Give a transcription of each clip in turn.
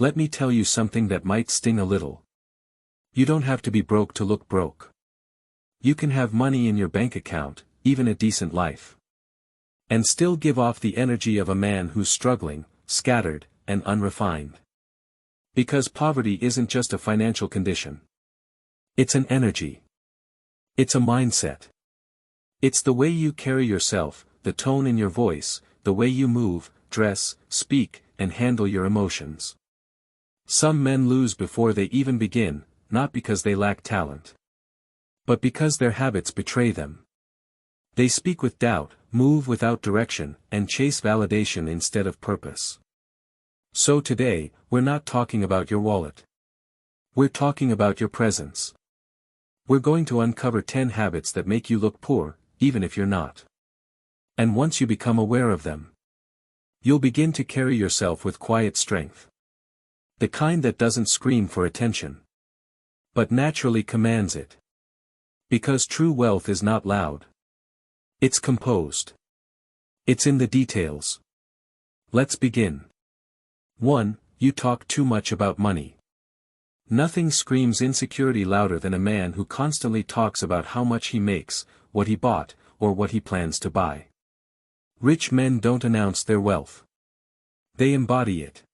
Let me tell you something that might sting a little. You don't have to be broke to look broke. You can have money in your bank account, even a decent life, and still give off the energy of a man who's struggling, scattered, and unrefined. Because poverty isn't just a financial condition. It's an energy. It's a mindset. It's the way you carry yourself, the tone in your voice, the way you move, dress, speak, and handle your emotions. Some men lose before they even begin, not because they lack talent, but because their habits betray them. They speak with doubt, move without direction, and chase validation instead of purpose. So today, we're not talking about your wallet. We're talking about your presence. We're going to uncover 10 habits that make you look poor, even if you're not. And once you become aware of them, you'll begin to carry yourself with quiet strength. The kind that doesn't scream for attention, but naturally commands it. Because true wealth is not loud. It's composed. It's in the details. Let's begin. 1. You talk too much about money. Nothing screams insecurity louder than a man who constantly talks about how much he makes, what he bought, or what he plans to buy. Rich men don't announce their wealth. They embody it.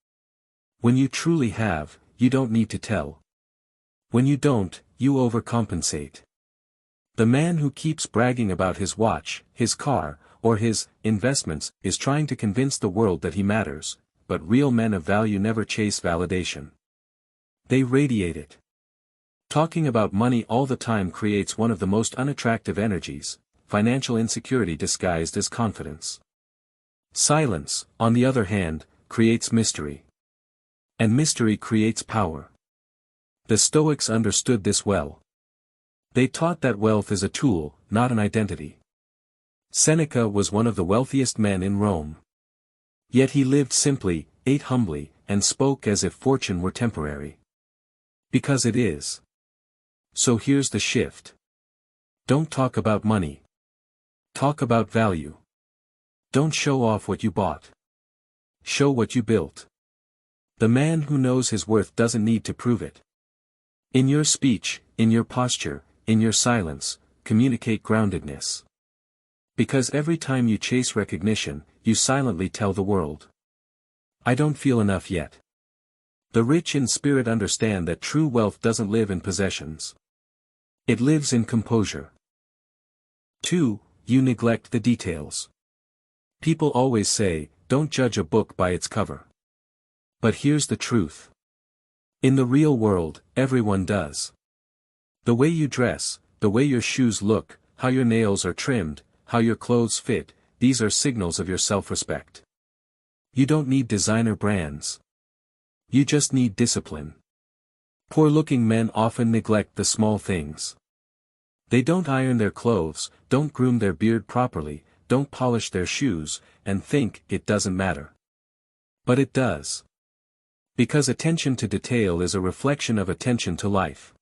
When you truly have, you don't need to tell. When you don't, you overcompensate. The man who keeps bragging about his watch, his car, or his investments is trying to convince the world that he matters, but real men of value never chase validation. They radiate it. Talking about money all the time creates one of the most unattractive energies, financial insecurity disguised as confidence. Silence, on the other hand, creates mystery. And mystery creates power. The Stoics understood this well. They taught that wealth is a tool, not an identity. Seneca was one of the wealthiest men in Rome. Yet he lived simply, ate humbly, and spoke as if fortune were temporary. Because it is. So here's the shift. Don't talk about money. Talk about value. Don't show off what you bought. Show what you built. The man who knows his worth doesn't need to prove it. In your speech, in your posture, in your silence, communicate groundedness. Because every time you chase recognition, you silently tell the world, I don't feel enough yet. The rich in spirit understand that true wealth doesn't live in possessions. It lives in composure. 2. You neglect the details. People always say, don't judge a book by its cover. But here's the truth. In the real world, everyone does. The way you dress, the way your shoes look, how your nails are trimmed, how your clothes fit, these are signals of your self-respect. You don't need designer brands. You just need discipline. Poor-looking men often neglect the small things. They don't iron their clothes, don't groom their beard properly, don't polish their shoes, and think it doesn't matter. But it does. Because attention to detail is a reflection of attention to life.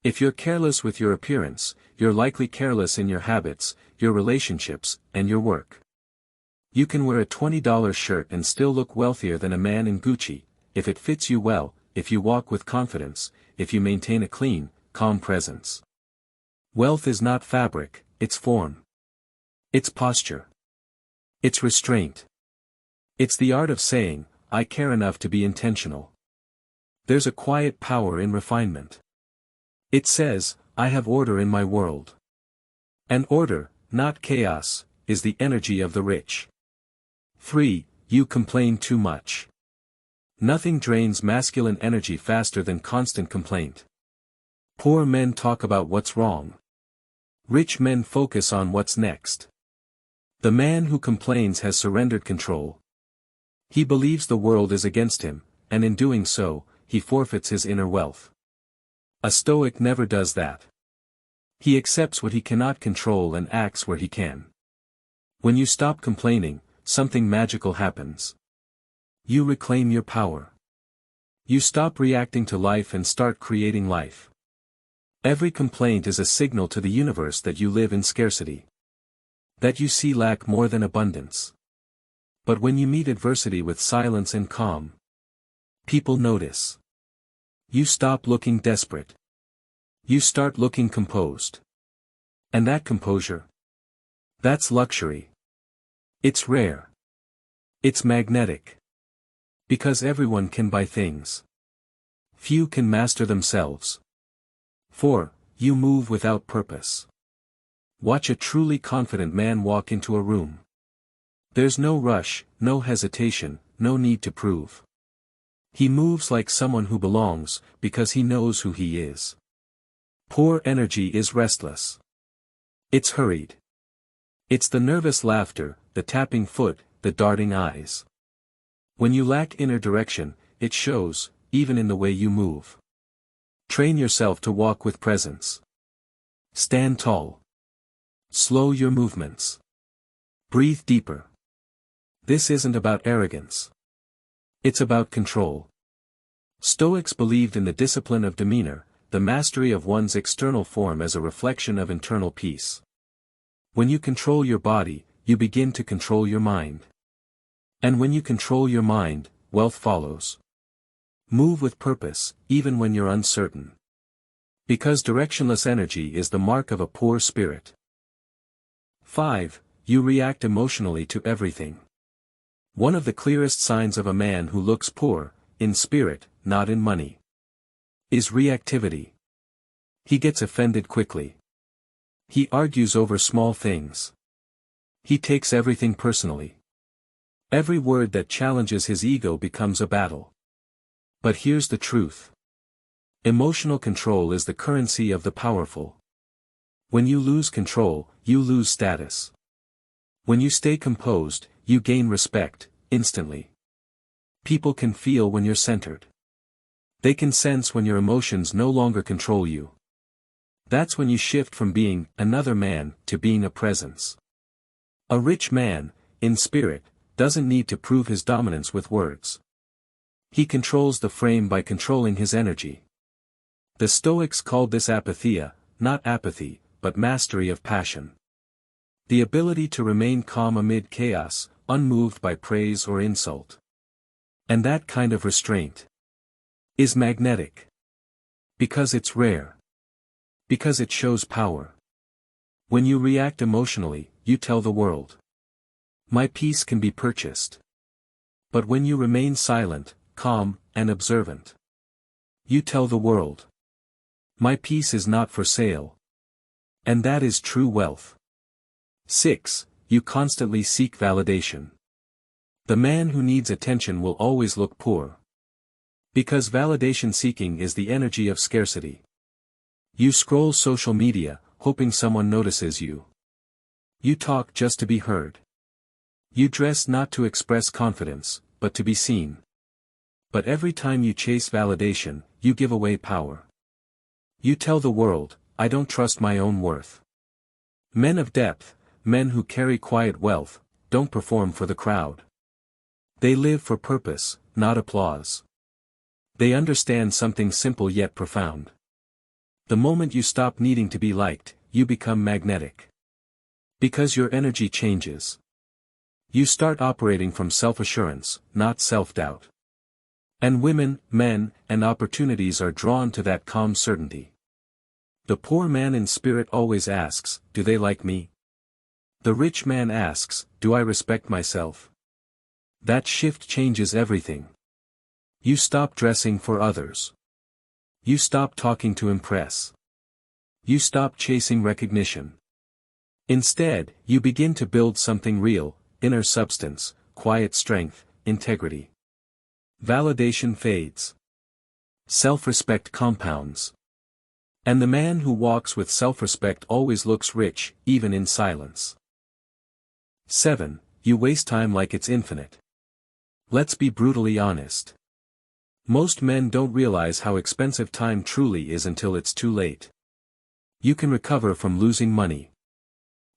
If you're careless with your appearance, you're likely careless in your habits, your relationships, and your work. You can wear a $20 shirt and still look wealthier than a man in Gucci, if it fits you well, if you walk with confidence, if you maintain a clean, calm presence. Wealth is not fabric, it's form. It's posture. It's restraint. It's the art of saying, I care enough to be intentional. There's a quiet power in refinement. It says, I have order in my world. And order, not chaos, is the energy of the rich. 3. You complain too much. Nothing drains masculine energy faster than constant complaint. Poor men talk about what's wrong. Rich men focus on what's next. The man who complains has surrendered control. He believes the world is against him, and in doing so, he forfeits his inner wealth. A Stoic never does that. He accepts what he cannot control and acts where he can. When you stop complaining, something magical happens. You reclaim your power. You stop reacting to life and start creating life. Every complaint is a signal to the universe that you live in scarcity. That you see lack more than abundance. But when you meet adversity with silence and calm, People notice. You stop looking desperate. You start looking composed. And that composure? That's luxury. It's rare. It's magnetic. Because everyone can buy things. Few can master themselves. 4. You move without purpose. Watch a truly confident man walk into a room. There's no rush, no hesitation, no need to prove. He moves like someone who belongs, because he knows who he is. Poor energy is restless. It's hurried. It's the nervous laughter, the tapping foot, the darting eyes. When you lack inner direction, it shows, even in the way you move. Train yourself to walk with presence. Stand tall. Slow your movements. Breathe deeper. This isn't about arrogance. It's about control. Stoics believed in the discipline of demeanor, the mastery of one's external form as a reflection of internal peace. When you control your body, you begin to control your mind. And when you control your mind, wealth follows. Move with purpose, even when you're uncertain. Because directionless energy is the mark of a poor spirit. 5. You react emotionally to everything. One of the clearest signs of a man who looks poor, in spirit, not in money, is reactivity. He gets offended quickly. He argues over small things. He takes everything personally. Every word that challenges his ego becomes a battle. But here's the truth. Emotional control is the currency of the powerful. When you lose control, you lose status. When you stay composed, you gain respect, instantly. People can feel when you're centered. They can sense when your emotions no longer control you. That's when you shift from being another man to being a presence. A rich man, in spirit, doesn't need to prove his dominance with words. He controls the frame by controlling his energy. The Stoics called this apatheia, not apathy, but mastery of passion. The ability to remain calm amid chaos, unmoved by praise or insult. And that kind of restraint is magnetic. Because it's rare. Because it shows power. When you react emotionally, you tell the world. My peace can be purchased. But when you remain silent, calm, and observant, you tell the world. My peace is not for sale. And that is true wealth. 6. You constantly seek validation. The man who needs attention will always look poor. Because validation seeking is the energy of scarcity. You scroll social media, hoping someone notices you. You talk just to be heard. You dress not to express confidence, but to be seen. But every time you chase validation, you give away power. You tell the world, I don't trust my own worth. Men of depth, men who carry quiet wealth, don't perform for the crowd. They live for purpose, not applause. They understand something simple yet profound. The moment you stop needing to be liked, you become magnetic. Because your energy changes. You start operating from self-assurance, not self-doubt. And women, men, and opportunities are drawn to that calm certainty. The poor man in spirit always asks, do they like me? The rich man asks, do I respect myself? That shift changes everything. You stop dressing for others. You stop talking to impress. You stop chasing recognition. Instead, you begin to build something real, inner substance, quiet strength, integrity. Validation fades. Self-respect compounds. And the man who walks with self-respect always looks rich, even in silence. 7. You waste time like it's infinite. Let's be brutally honest. Most men don't realize how expensive time truly is until it's too late. You can recover from losing money.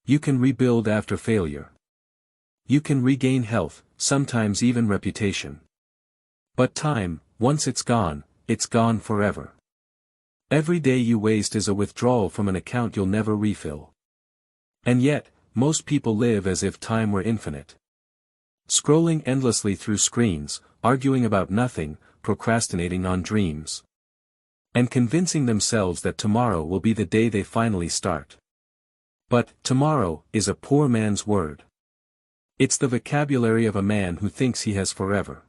You can rebuild after failure. You can regain health, sometimes even reputation. But time, once it's gone forever. Every day you waste is a withdrawal from an account you'll never refill. And yet, most people live as if time were infinite. Scrolling endlessly through screens, arguing about nothing, procrastinating on dreams. And convincing themselves that tomorrow will be the day they finally start. But, tomorrow, is a poor man's word. It's the vocabulary of a man who thinks he has forever.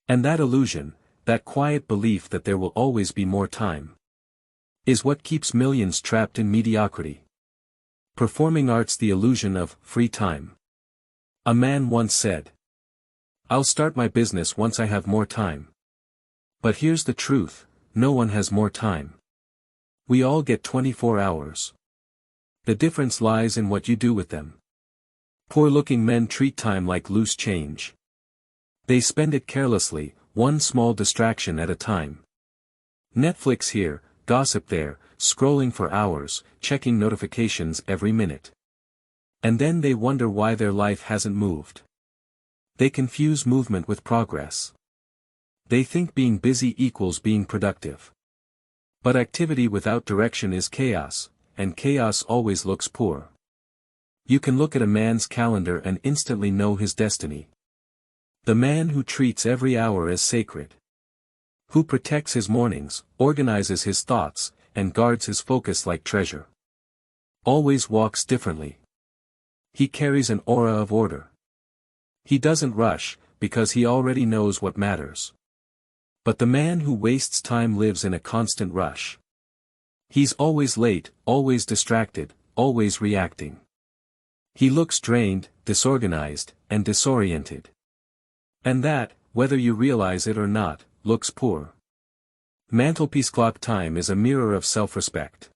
And that illusion, that quiet belief that there will always be more time, is what keeps millions trapped in mediocrity. Performing art's the illusion of free time. A man once said, "I'll start my business once I have more time." But here's the truth, no one has more time. We all get 24 hours. The difference lies in what you do with them. Poor-looking men treat time like loose change. They spend it carelessly, one small distraction at a time. Netflix here, gossip there, scrolling for hours, checking notifications every minute. And then they wonder why their life hasn't moved. They confuse movement with progress. They think being busy equals being productive. But activity without direction is chaos, and chaos always looks poor. You can look at a man's calendar and instantly know his destiny. The man who treats every hour as sacred. Who protects his mornings, organizes his thoughts, and guards his focus like treasure. Always walks differently. He carries an aura of order. He doesn't rush, because he already knows what matters. But the man who wastes time lives in a constant rush. He's always late, always distracted, always reacting. He looks drained, disorganized, and disoriented. And that, whether you realize it or not, looks poor. Mantelpiece clock time is a mirror of self-respect.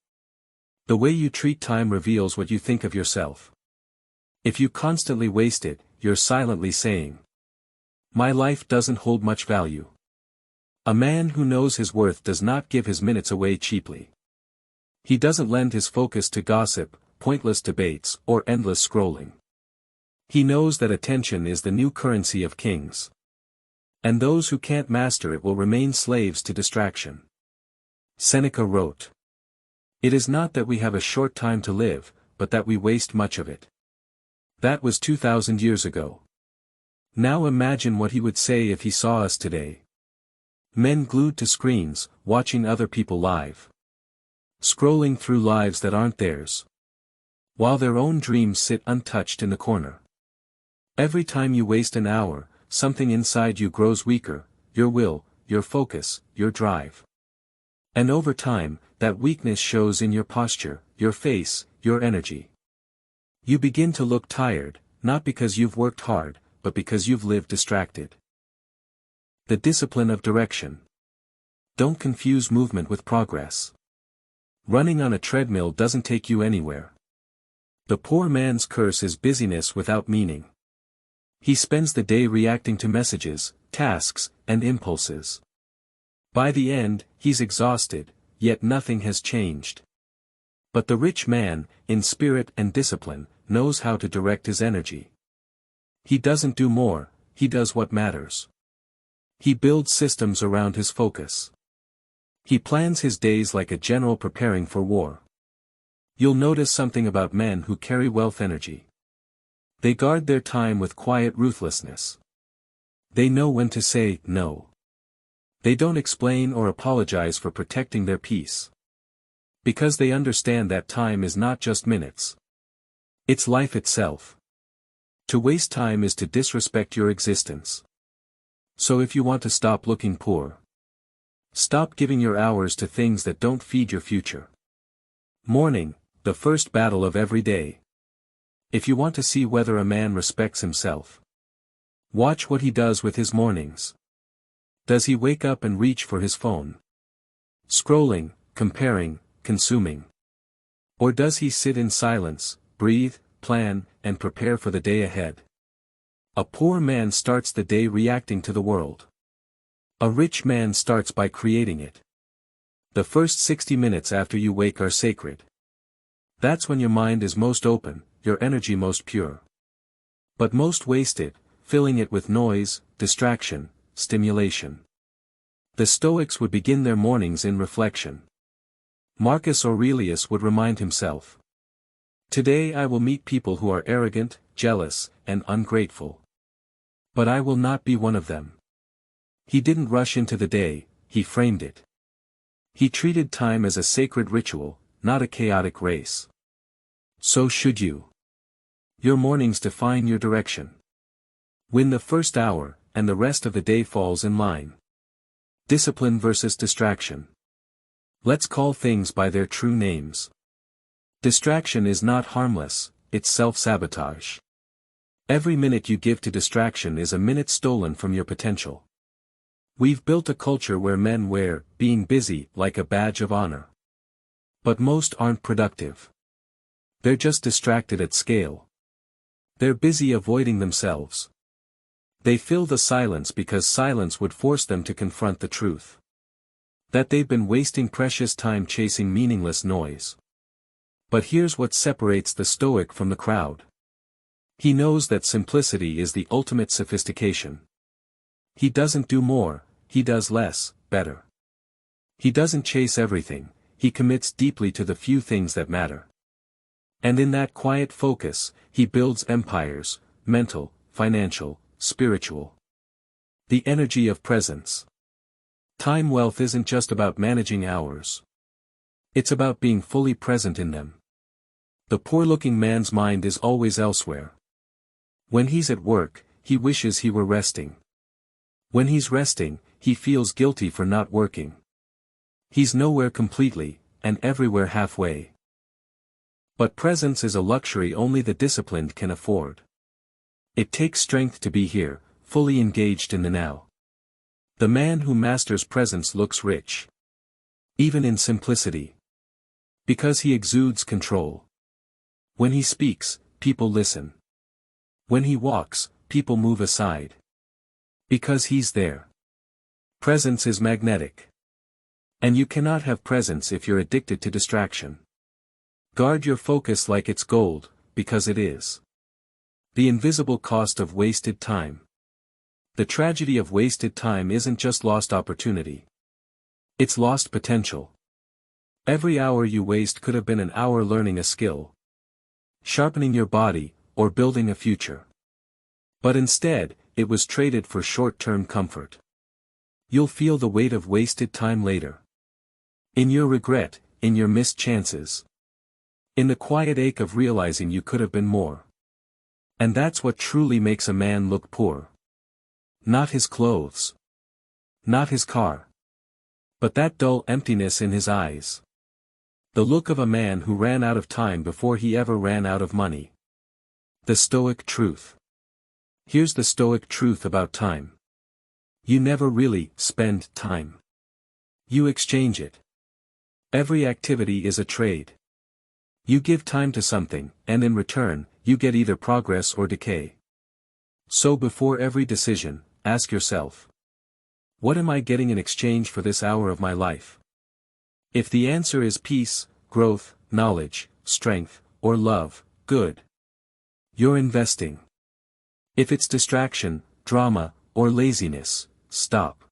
The way you treat time reveals what you think of yourself. If you constantly waste it, you're silently saying, "My life doesn't hold much value." A man who knows his worth does not give his minutes away cheaply. He doesn't lend his focus to gossip, pointless debates, or endless scrolling. He knows that attention is the new currency of kings. And those who can't master it will remain slaves to distraction. Seneca wrote, "It is not that we have a short time to live, but that we waste much of it." That was 2,000 years ago. Now imagine what he would say if he saw us today. Men glued to screens, watching other people live. Scrolling through lives that aren't theirs. While their own dreams sit untouched in the corner. Every time you waste an hour, something inside you grows weaker, your will, your focus, your drive. And over time, that weakness shows in your posture, your face, your energy. You begin to look tired, not because you've worked hard, but because you've lived distracted. The discipline of direction. Don't confuse movement with progress. Running on a treadmill doesn't take you anywhere. The poor man's curse is busyness without meaning. He spends the day reacting to messages, tasks, and impulses. By the end, he's exhausted, yet nothing has changed. But the rich man, in spirit and discipline, knows how to direct his energy. He doesn't do more, he does what matters. He builds systems around his focus. He plans his days like a general preparing for war. You'll notice something about men who carry wealth energy. They guard their time with quiet ruthlessness. They know when to say no. They don't explain or apologize for protecting their peace. Because they understand that time is not just minutes. It's life itself. To waste time is to disrespect your existence. So if you want to stop looking poor, stop giving your hours to things that don't feed your future. Morning, the first battle of every day. If you want to see whether a man respects himself, watch what he does with his mornings. Does he wake up and reach for his phone? Scrolling, comparing, consuming. Or does he sit in silence, breathe, plan, and prepare for the day ahead? A poor man starts the day reacting to the world. A rich man starts by creating it. The first 60 minutes after you wake are sacred. That's when your mind is most open, your energy most pure. But most wasted, filling it with noise, distraction, stimulation. The Stoics would begin their mornings in reflection. Marcus Aurelius would remind himself, "Today I will meet people who are arrogant, jealous, and ungrateful. But I will not be one of them." He didn't rush into the day, he framed it. He treated time as a sacred ritual, not a chaotic race. So should you. Your mornings define your direction. Win the first hour, and the rest of the day falls in line. Discipline versus distraction. Let's call things by their true names. Distraction is not harmless, it's self-sabotage. Every minute you give to distraction is a minute stolen from your potential. We've built a culture where men wear being busy like a badge of honor. But most aren't productive. They're just distracted at scale. They're busy avoiding themselves. They fill the silence because silence would force them to confront the truth. That they've been wasting precious time chasing meaningless noise. But here's what separates the Stoic from the crowd. He knows that simplicity is the ultimate sophistication. He doesn't do more, he does less, better. He doesn't chase everything, he commits deeply to the few things that matter. And in that quiet focus, he builds empires, mental, financial, spiritual. The energy of presence. Time wealth isn't just about managing hours. It's about being fully present in them. The poor-looking man's mind is always elsewhere. When he's at work, he wishes he were resting. When he's resting, he feels guilty for not working. He's nowhere completely, and everywhere halfway. But presence is a luxury only the disciplined can afford. It takes strength to be here, fully engaged in the now. The man who masters presence looks rich. Even in simplicity. Because he exudes control. When he speaks, people listen. When he walks, people move aside. Because he's there. Presence is magnetic. And you cannot have presence if you're addicted to distraction. Guard your focus like it's gold, because it is. The invisible cost of wasted time. The tragedy of wasted time isn't just lost opportunity. It's lost potential. Every hour you waste could have been an hour learning a skill, sharpening your body, or building a future. But instead, it was traded for short-term comfort. You'll feel the weight of wasted time later. In your regret, in your missed chances. In the quiet ache of realizing you could have been more. And that's what truly makes a man look poor. Not his clothes. Not his car. But that dull emptiness in his eyes. The look of a man who ran out of time before he ever ran out of money. The Stoic truth. Here's the Stoic truth about time. You never really spend time. You exchange it. Every activity is a trade. You give time to something, and in return, you get either progress or decay. So before every decision, ask yourself. What am I getting in exchange for this hour of my life? If the answer is peace, growth, knowledge, strength, or love, good. You're investing. If it's distraction, drama, or laziness, stop.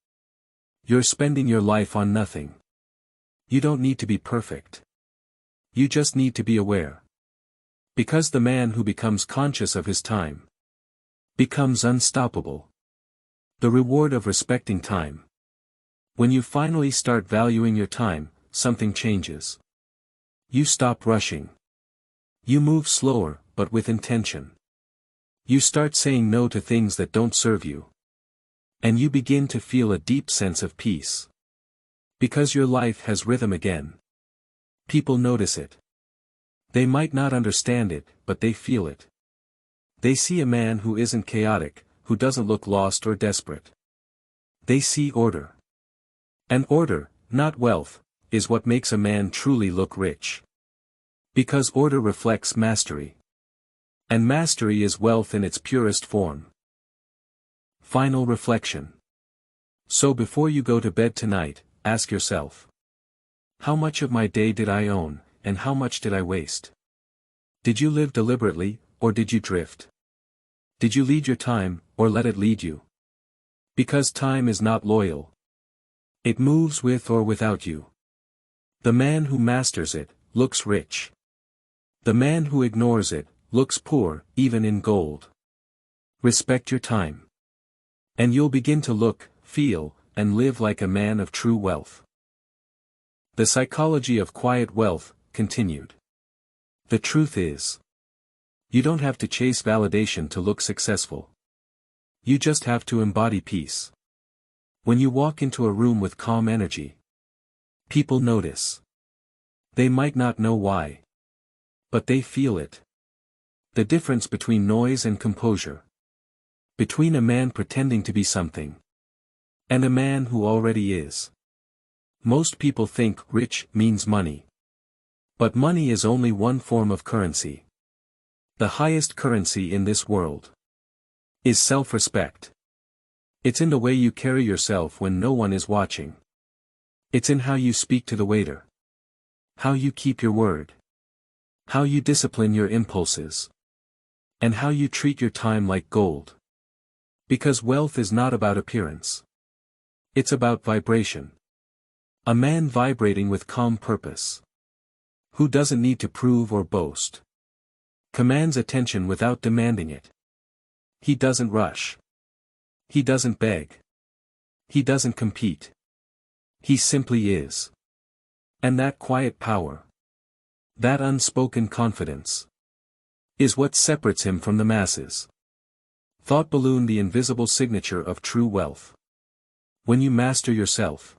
You're spending your life on nothing. You don't need to be perfect. You just need to be aware. Because the man who becomes conscious of his time becomes unstoppable. The reward of respecting time. When you finally start valuing your time, something changes. You stop rushing. You move slower, but with intention. You start saying no to things that don't serve you. And you begin to feel a deep sense of peace. Because your life has rhythm again. People notice it. They might not understand it, but they feel it. They see a man who isn't chaotic, who doesn't look lost or desperate. They see order. And order, not wealth, is what makes a man truly look rich. Because order reflects mastery. And mastery is wealth in its purest form. Final reflection. So before you go to bed tonight, ask yourself. How much of my day did I own, and how much did I waste? Did you live deliberately, or did you drift? Did you lead your time, or let it lead you? Because time is not loyal. It moves with or without you. The man who masters it, looks rich. The man who ignores it, looks poor, even in gold. Respect your time. And you'll begin to look, feel, and live like a man of true wealth. The psychology of quiet wealth, continued. The truth is, you don't have to chase validation to look successful. You just have to embody peace. When you walk into a room with calm energy, people notice. They might not know why, but they feel it. The difference between noise and composure. Between a man pretending to be something and a man who already is. Most people think rich means money. But money is only one form of currency. The highest currency in this world is self-respect. It's in the way you carry yourself when no one is watching. It's in how you speak to the waiter. How you keep your word. How you discipline your impulses. And how you treat your time like gold. Because wealth is not about appearance. It's about vibration. A man vibrating with calm purpose. Who doesn't need to prove or boast. Commands attention without demanding it. He doesn't rush. He doesn't beg. He doesn't compete. He simply is. And that quiet power, that unspoken confidence, is what separates him from the masses. Thought balloon, the invisible signature of true wealth. When you master yourself,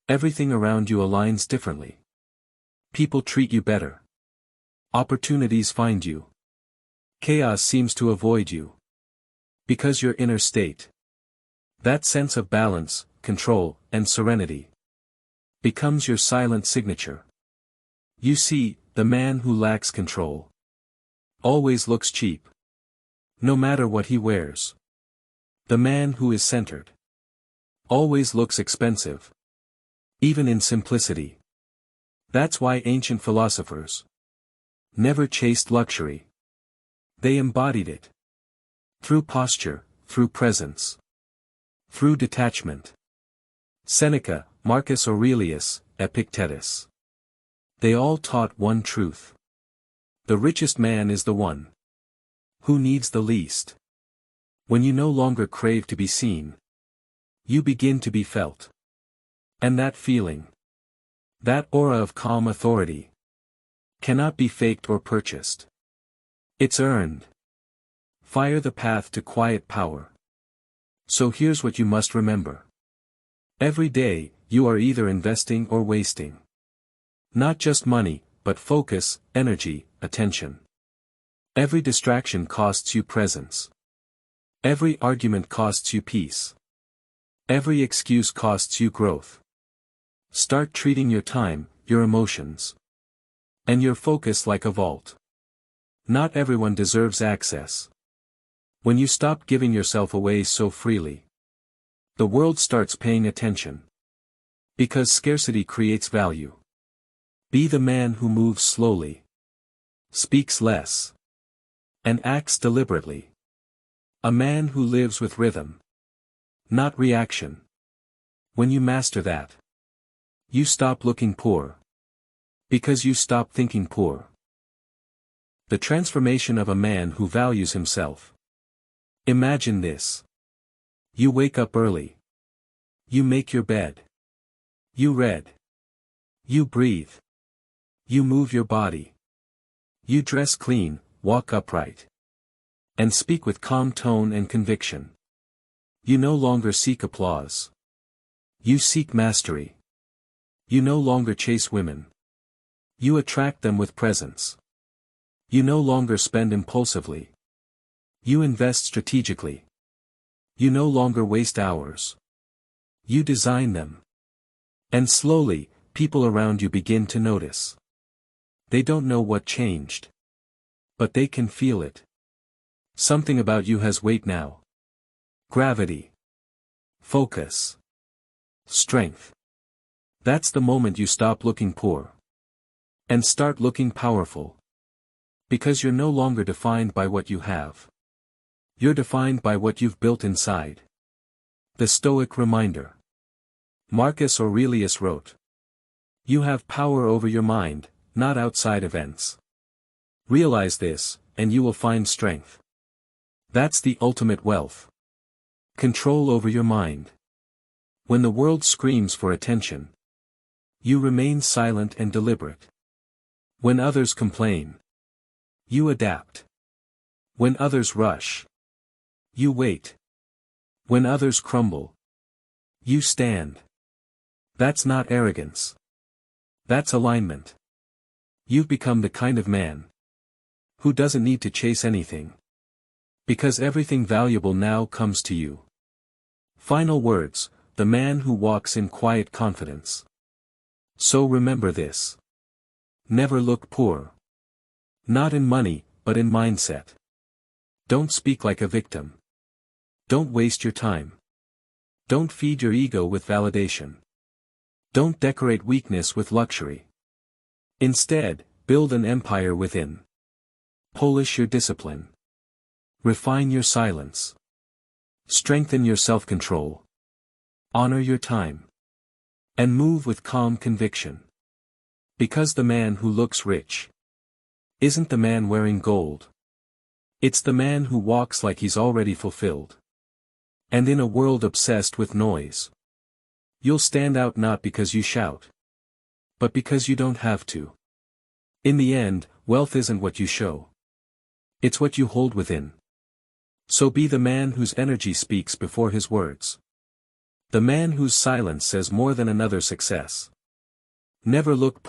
everything around you aligns differently. People treat you better. Opportunities find you. Chaos seems to avoid you. Because your inner state, that sense of balance, control, and serenity, becomes your silent signature. You see, the man who lacks control always looks cheap. No matter what he wears. The man who is centered always looks expensive. Even in simplicity. That's why ancient philosophers never chased luxury. They embodied it. Through posture, through presence. Through detachment. Seneca, Marcus Aurelius, Epictetus. They all taught one truth. The richest man is the one who needs the least. When you no longer crave to be seen, you begin to be felt. And that feeling, that aura of calm authority, cannot be faked or purchased. It's earned. Fire the path to quiet power. So here's what you must remember. Every day, you are either investing or wasting. Not just money, but focus, energy, attention. Every distraction costs you presence. Every argument costs you peace. Every excuse costs you growth. Start treating your time, your emotions, and your focus like a vault. Not everyone deserves access. When you stop giving yourself away so freely, the world starts paying attention. Because scarcity creates value. Be the man who moves slowly, speaks less, and acts deliberately. A man who lives with rhythm, not reaction. When you master that, you stop looking poor. Because you stop thinking poor. The transformation of a man who values himself. Imagine this. You wake up early. You make your bed. You read. You breathe. You move your body. You dress clean, walk upright. And speak with calm tone and conviction. You no longer seek applause. You seek mastery. You no longer chase women. You attract them with presence. You no longer spend impulsively. You invest strategically. You no longer waste hours. You design them. And slowly, people around you begin to notice. They don't know what changed. But they can feel it. Something about you has weight now. Gravity. Focus. Strength. That's the moment you stop looking poor. And start looking powerful. Because you're no longer defined by what you have. You're defined by what you've built inside. The Stoic reminder. Marcus Aurelius wrote. You have power over your mind, not outside events. Realize this, and you will find strength. That's the ultimate wealth. Control over your mind. When the world screams for attention, you remain silent and deliberate. When others complain, you adapt. When others rush, you wait. When others crumble, you stand. That's not arrogance. That's alignment. You've become the kind of man who doesn't need to chase anything, because everything valuable now comes to you. Final words, the man who walks in quiet confidence. So remember this. Never look poor. Not in money, but in mindset. Don't speak like a victim. Don't waste your time. Don't feed your ego with validation. Don't decorate weakness with luxury. Instead, build an empire within. Polish your discipline. Refine your silence. Strengthen your self-control. Honor your time. And move with calm conviction. Because the man who looks rich isn't the man wearing gold. It's the man who walks like he's already fulfilled. And in a world obsessed with noise, you'll stand out not because you shout, but because you don't have to. In the end, wealth isn't what you show. It's what you hold within. So be the man whose energy speaks before his words. The man whose silence says more than another's success. Never look poor.